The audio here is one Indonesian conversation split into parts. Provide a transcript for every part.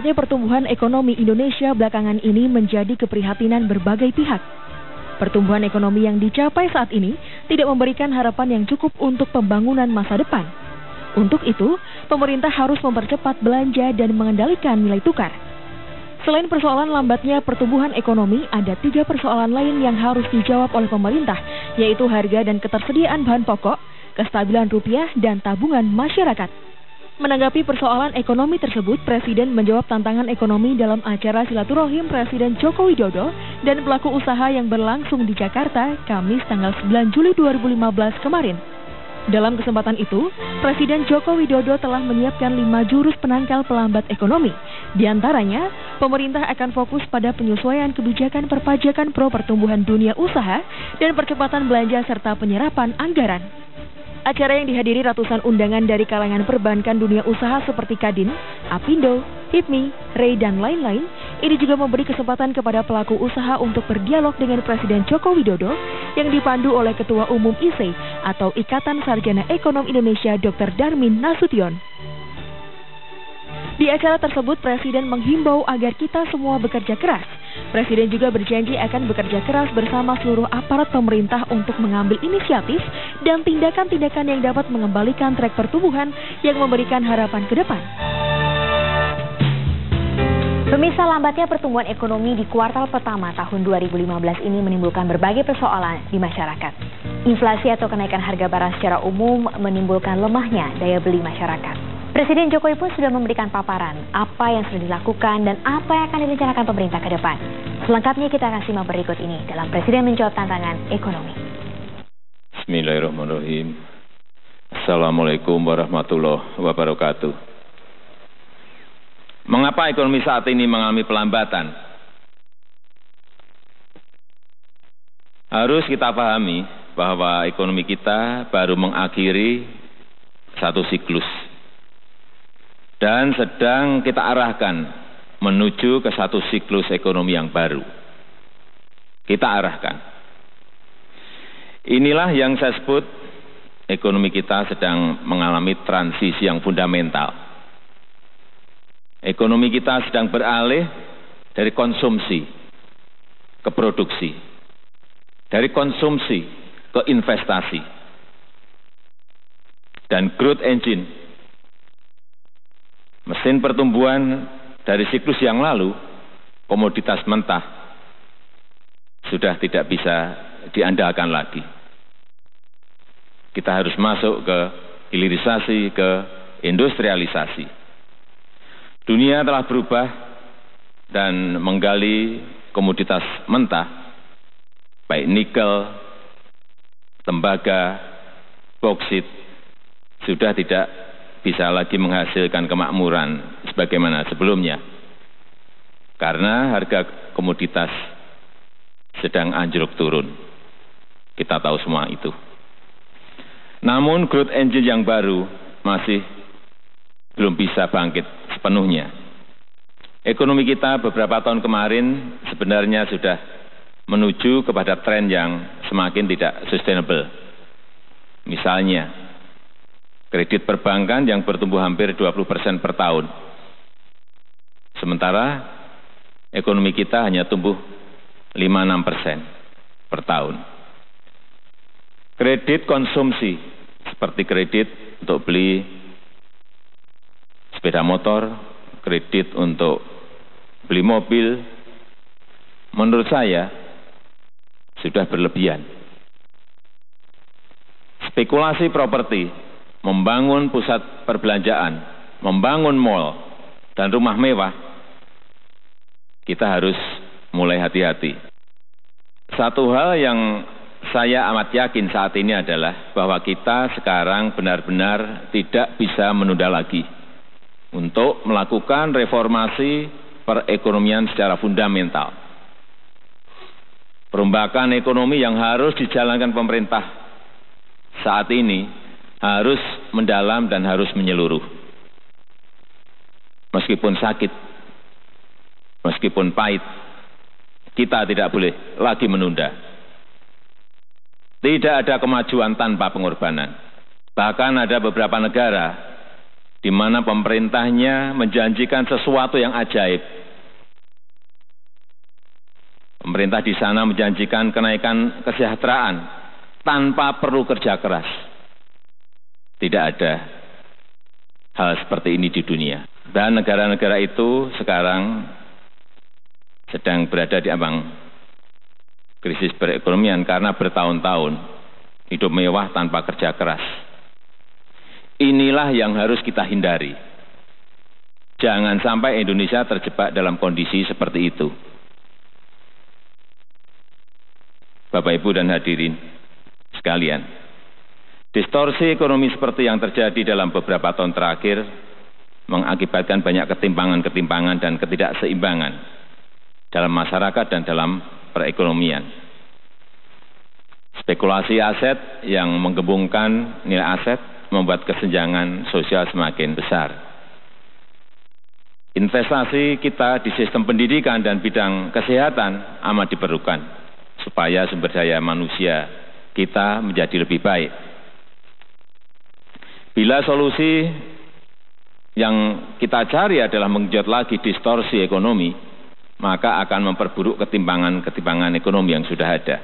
Lambatnya pertumbuhan ekonomi Indonesia belakangan ini menjadi keprihatinan berbagai pihak. Pertumbuhan ekonomi yang dicapai saat ini tidak memberikan harapan yang cukup untuk pembangunan masa depan. Untuk itu, pemerintah harus mempercepat belanja dan mengendalikan nilai tukar. Selain persoalan lambatnya pertumbuhan ekonomi, ada 3 persoalan lain yang harus dijawab oleh pemerintah, yaitu harga dan ketersediaan bahan pokok, kestabilan rupiah, dan tabungan masyarakat. Menanggapi persoalan ekonomi tersebut, Presiden menjawab tantangan ekonomi dalam acara silaturahim Presiden Joko Widodo dan pelaku usaha yang berlangsung di Jakarta, Kamis tanggal 9 Juli 2015 kemarin. Dalam kesempatan itu, Presiden Joko Widodo telah menyiapkan 5 jurus penangkal pelambat ekonomi. Di antaranya, pemerintah akan fokus pada penyesuaian kebijakan perpajakan pro pertumbuhan dunia usaha dan percepatan belanja serta penyerapan anggaran. Acara yang dihadiri ratusan undangan dari kalangan perbankan dunia usaha seperti Kadin, Apindo, HIPMI, REI, dan lain-lain, ini juga memberi kesempatan kepada pelaku usaha untuk berdialog dengan Presiden Joko Widodo yang dipandu oleh Ketua Umum ISE atau Ikatan Sarjana Ekonom Indonesia Dr. Darmin Nasution. Di acara tersebut, Presiden menghimbau agar kita semua bekerja keras. Presiden juga berjanji akan bekerja keras bersama seluruh aparat pemerintah untuk mengambil inisiatif dan tindakan-tindakan yang dapat mengembalikan tren pertumbuhan yang memberikan harapan ke depan. Pemirsa, lambatnya pertumbuhan ekonomi di kuartal pertama tahun 2015 ini menimbulkan berbagai persoalan di masyarakat. Inflasi atau kenaikan harga barang secara umum menimbulkan lemahnya daya beli masyarakat. Presiden Jokowi pun sudah memberikan paparan apa yang sudah dilakukan dan apa yang akan direncanakan pemerintah ke depan. Selengkapnya kita akan simak berikut ini dalam Presiden menjawab tantangan ekonomi. Bismillahirrahmanirrahim. Assalamualaikum warahmatullahi wabarakatuh. Mengapa ekonomi saat ini mengalami pelambatan? Harus kita pahami bahwa ekonomi kita baru mengakhiri satu siklus dan sedang kita arahkan menuju ke satu siklus ekonomi yang baru. Kita arahkan. Inilah yang saya sebut ekonomi kita sedang mengalami transisi yang fundamental. Ekonomi kita sedang beralih dari konsumsi ke produksi, dari konsumsi ke investasi, dan growth engine. Mesin pertumbuhan dari siklus yang lalu, komoditas mentah, sudah tidak bisa diandalkan lagi. Kita harus masuk ke hilirisasi, ke industrialisasi. Dunia telah berubah dan menggali komoditas mentah, baik nikel, tembaga, boksit, sudah tidak bisa lagi menghasilkan kemakmuran sebagaimana sebelumnya. Karena harga komoditas sedang anjlok turun. Kita tahu semua itu. Namun growth engine yang baru masih belum bisa bangkit sepenuhnya. Ekonomi kita beberapa tahun kemarin sebenarnya sudah menuju kepada tren yang semakin tidak sustainable. Misalnya, kredit perbankan yang bertumbuh hampir 20% per tahun. Sementara ekonomi kita hanya tumbuh 5-6% per tahun. Kredit konsumsi seperti kredit untuk beli sepeda motor, kredit untuk beli mobil, menurut saya sudah berlebihan. Spekulasi properti, membangun pusat perbelanjaan, membangun mal, dan rumah mewah, kita harus mulai hati-hati. Satu hal yang saya amat yakin saat ini adalah bahwa kita sekarang benar-benar tidak bisa menunda lagi untuk melakukan reformasi perekonomian secara fundamental. Perombakan ekonomi yang harus dijalankan pemerintah saat ini harus mendalam dan harus menyeluruh. Meskipun sakit, meskipun pahit, kita tidak boleh lagi menunda. Tidak ada kemajuan tanpa pengorbanan. Bahkan ada beberapa negara di mana pemerintahnya menjanjikan sesuatu yang ajaib. Pemerintah di sana menjanjikan kenaikan kesejahteraan tanpa perlu kerja keras. Tidak ada hal seperti ini di dunia. Dan negara-negara itu sekarang sedang berada di ambang krisis perekonomian karena bertahun-tahun hidup mewah tanpa kerja keras. Inilah yang harus kita hindari. Jangan sampai Indonesia terjebak dalam kondisi seperti itu. Bapak, Ibu, dan hadirin sekalian, distorsi ekonomi seperti yang terjadi dalam beberapa tahun terakhir mengakibatkan banyak ketimpangan-ketimpangan dan ketidakseimbangan dalam masyarakat dan dalam perekonomian. Spekulasi aset yang menggembungkan nilai aset membuat kesenjangan sosial semakin besar. Investasi kita di sistem pendidikan dan bidang kesehatan amat diperlukan supaya sumber daya manusia kita menjadi lebih baik. Bila solusi yang kita cari adalah menggenjot lagi distorsi ekonomi, maka akan memperburuk ketimpangan-ketimpangan ekonomi yang sudah ada.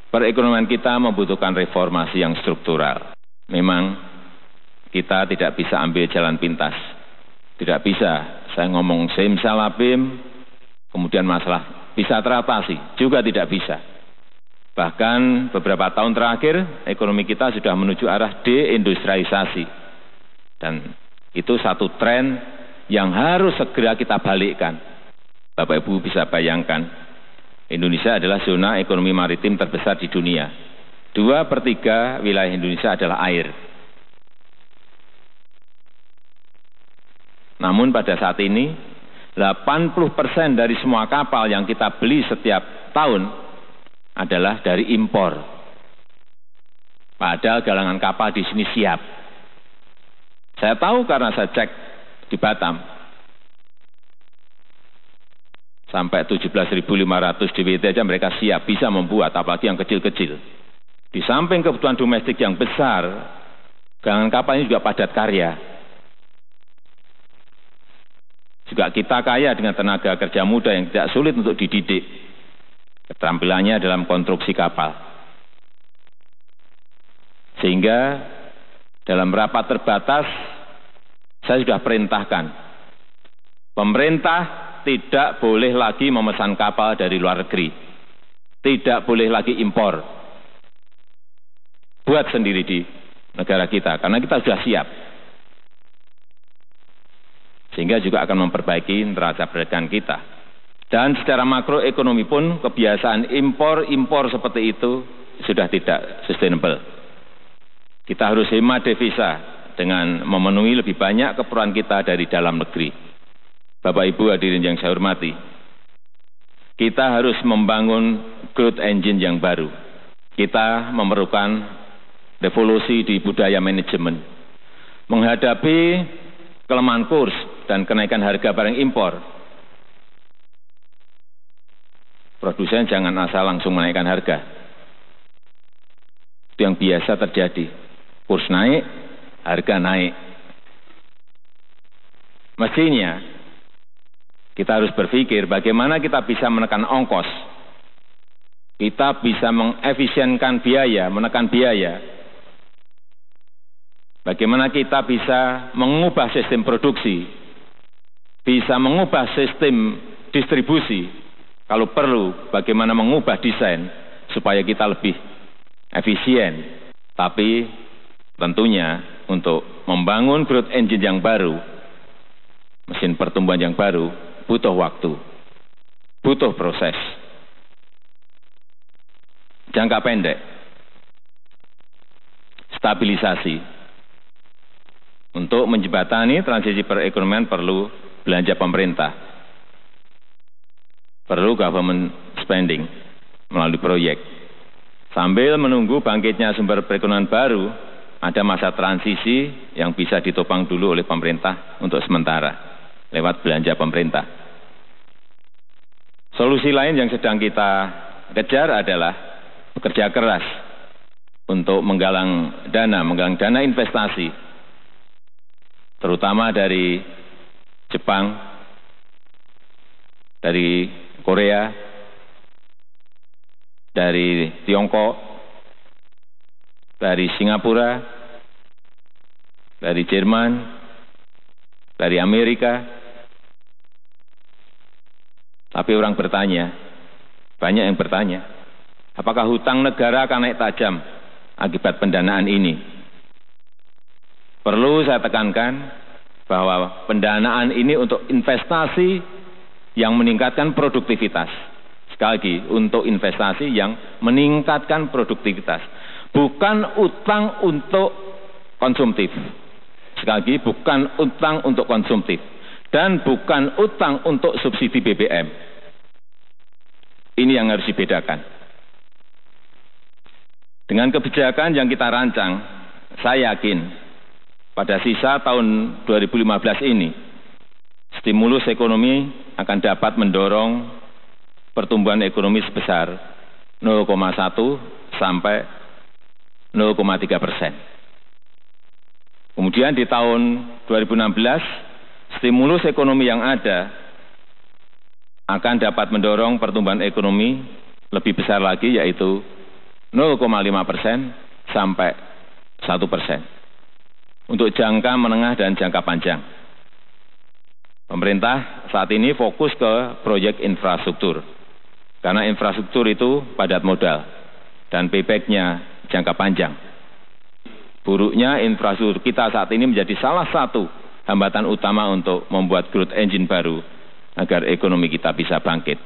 Perekonomian kita membutuhkan reformasi yang struktural. Memang kita tidak bisa ambil jalan pintas. Tidak bisa saya ngomong simsalabim, kemudian masalah bisa teratasi. Juga tidak bisa. Bahkan beberapa tahun terakhir ekonomi kita sudah menuju arah deindustrialisasi. Dan itu satu tren yang harus segera kita balikkan. Bapak Ibu bisa bayangkan, Indonesia adalah zona ekonomi maritim terbesar di dunia. 2/3 wilayah Indonesia adalah air. Namun pada saat ini, 80% dari semua kapal yang kita beli setiap tahun adalah dari impor. Padahal galangan kapal di sini siap. Saya tahu karena saya cek di Batam. Sampai 17.500 DWT aja mereka siap, bisa membuat, apalagi yang kecil-kecil. Di samping kebutuhan domestik yang besar, galangan kapal ini juga padat karya. Juga kita kaya dengan tenaga kerja muda yang tidak sulit untuk dididik. Keterampilannya dalam konstruksi kapal. Sehingga dalam rapat terbatas, saya sudah perintahkan, pemerintah tidak boleh lagi memesan kapal dari luar negeri. Tidak boleh lagi impor. Buat sendiri di negara kita, karena kita sudah siap. Sehingga juga akan memperbaiki neraca perdagangan kita. Dan secara makroekonomi pun kebiasaan impor seperti itu sudah tidak sustainable. Kita harus hemat devisa dengan memenuhi lebih banyak keperluan kita dari dalam negeri. Bapak Ibu hadirin yang saya hormati, kita harus membangun growth engine yang baru. Kita memerlukan revolusi di budaya manajemen. Menghadapi kelemahan kurs dan kenaikan harga barang impor, produsen jangan asal langsung menaikkan harga. Itu yang biasa terjadi. Kurs naik, harga naik. Mestinya kita harus berpikir bagaimana kita bisa menekan ongkos. Kita bisa mengefisienkan biaya, menekan biaya. Bagaimana kita bisa mengubah sistem produksi, bisa mengubah sistem distribusi. Kalau perlu, bagaimana mengubah desain supaya kita lebih efisien. Tapi tentunya untuk membangun growth engine yang baru, mesin pertumbuhan yang baru, butuh waktu, butuh proses. Jangka pendek, stabilisasi. Untuk menjembatani transisi perekonomian perlu belanja pemerintah. Perlu government spending melalui proyek. Sambil menunggu bangkitnya sumber perekonomian baru, ada masa transisi yang bisa ditopang dulu oleh pemerintah untuk sementara lewat belanja pemerintah. Solusi lain yang sedang kita kejar adalah bekerja keras untuk menggalang dana investasi, terutama dari Jepang, dari Korea, dari Tiongkok, dari Singapura, dari Jerman, dari Amerika. Tapi orang bertanya, banyak yang bertanya, apakah hutang negara akan naik tajam akibat pendanaan ini? Perlu saya tekankan bahwa pendanaan ini untuk investasi yang meningkatkan produktivitas. Sekali lagi, untuk investasi yang meningkatkan produktivitas. Bukan utang untuk konsumtif. Sekali lagi, bukan utang untuk konsumtif. Dan bukan utang untuk subsidi BBM. Ini yang harus dibedakan. Dengan kebijakan yang kita rancang, saya yakin pada sisa tahun 2015 ini, stimulus ekonomi akan dapat mendorong pertumbuhan ekonomi sebesar 0,1 sampai 0,3%. Kemudian di tahun 2016, stimulus ekonomi yang ada akan dapat mendorong pertumbuhan ekonomi lebih besar lagi, yaitu 0,5% sampai 1%. Untuk jangka menengah dan jangka panjang. Pemerintah saat ini fokus ke proyek infrastruktur. Karena infrastruktur itu padat modal dan payback-nya jangka panjang. Buruknya infrastruktur kita saat ini menjadi salah satu hambatan utama untuk membuat growth engine baru agar ekonomi kita bisa bangkit.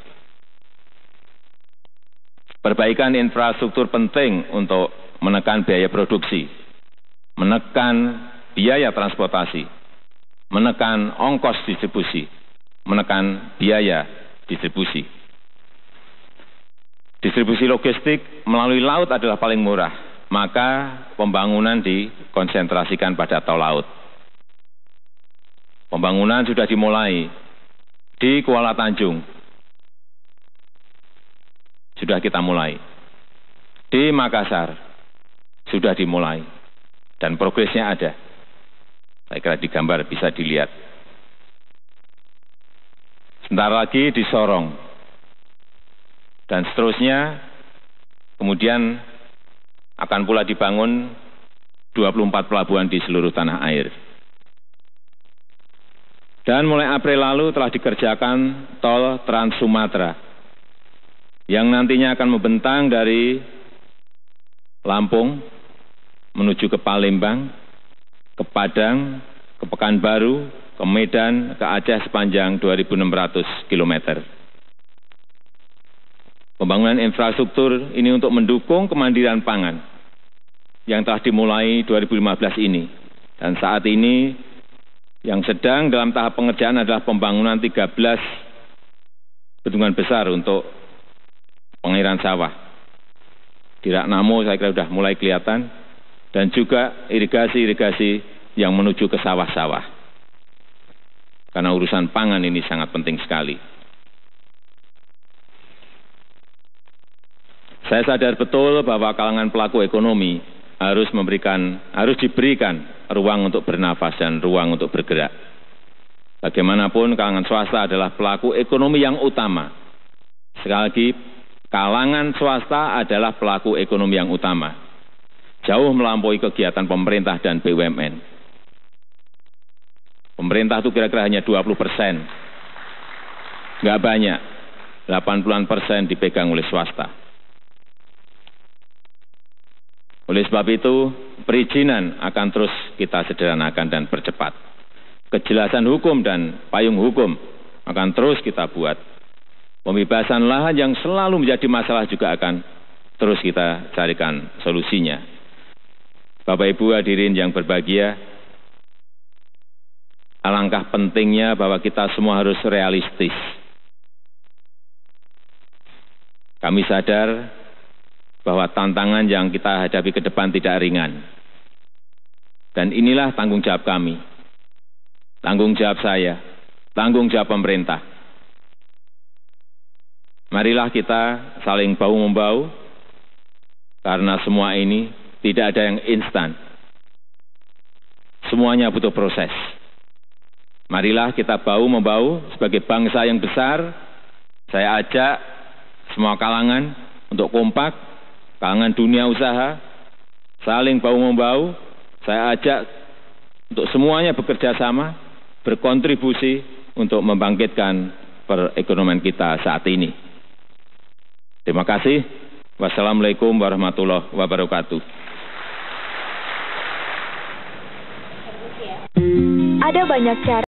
Perbaikan infrastruktur penting untuk menekan biaya produksi, menekan biaya transportasi, menekan ongkos distribusi, menekan biaya distribusi. Distribusi logistik melalui laut adalah paling murah, maka pembangunan dikonsentrasikan pada tol laut. Pembangunan sudah dimulai di Kuala Tanjung. Sudah kita mulai. Di Makassar sudah dimulai. Dan progresnya ada. Saya kira di gambar bisa dilihat. Sebentar lagi di Sorong. Dan seterusnya, kemudian akan pula dibangun 24 pelabuhan di seluruh tanah air. Dan mulai April lalu telah dikerjakan tol Trans Sumatera yang nantinya akan membentang dari Lampung menuju ke Palembang, ke Padang, ke Pekanbaru, ke Medan, ke Aceh sepanjang 2.600 km. Pembangunan infrastruktur ini untuk mendukung kemandirian pangan yang telah dimulai 2015 ini. Dan saat ini yang sedang dalam tahap pengerjaan adalah pembangunan 13 bendungan besar untuk pengairan sawah. Di Ragnamo saya kira sudah mulai kelihatan, dan juga irigasi-irigasi yang menuju ke sawah-sawah. Karena urusan pangan ini sangat penting sekali. Saya sadar betul bahwa kalangan pelaku ekonomi harus diberikan ruang untuk bernafas dan ruang untuk bergerak. Bagaimanapun kalangan swasta adalah pelaku ekonomi yang utama. Sekali lagi, kalangan swasta adalah pelaku ekonomi yang utama. Jauh melampaui kegiatan pemerintah dan BUMN. Pemerintah itu kira-kira hanya 20%. Nggak banyak. 80% dipegang oleh swasta. Oleh sebab itu, perizinan akan terus kita sederhanakan dan percepat. Kejelasan hukum dan payung hukum akan terus kita buat. Pembebasan lahan yang selalu menjadi masalah juga akan terus kita carikan solusinya. Bapak Ibu hadirin yang berbahagia, alangkah pentingnya bahwa kita semua harus realistis. Kami sadar bahwa tantangan yang kita hadapi ke depan tidak ringan. Dan inilah tanggung jawab kami, tanggung jawab saya, tanggung jawab pemerintah. Marilah kita saling bahu-membahu, karena semua ini tidak ada yang instan. Semuanya butuh proses. Marilah kita bahu-membahu sebagai bangsa yang besar. Saya ajak semua kalangan untuk kompak, kalangan dunia usaha, saling bahu-membahu. Saya ajak untuk semuanya bekerja sama, berkontribusi untuk membangkitkan perekonomian kita saat ini. Terima kasih. Wassalamualaikum warahmatullahi wabarakatuh. Ada banyak cara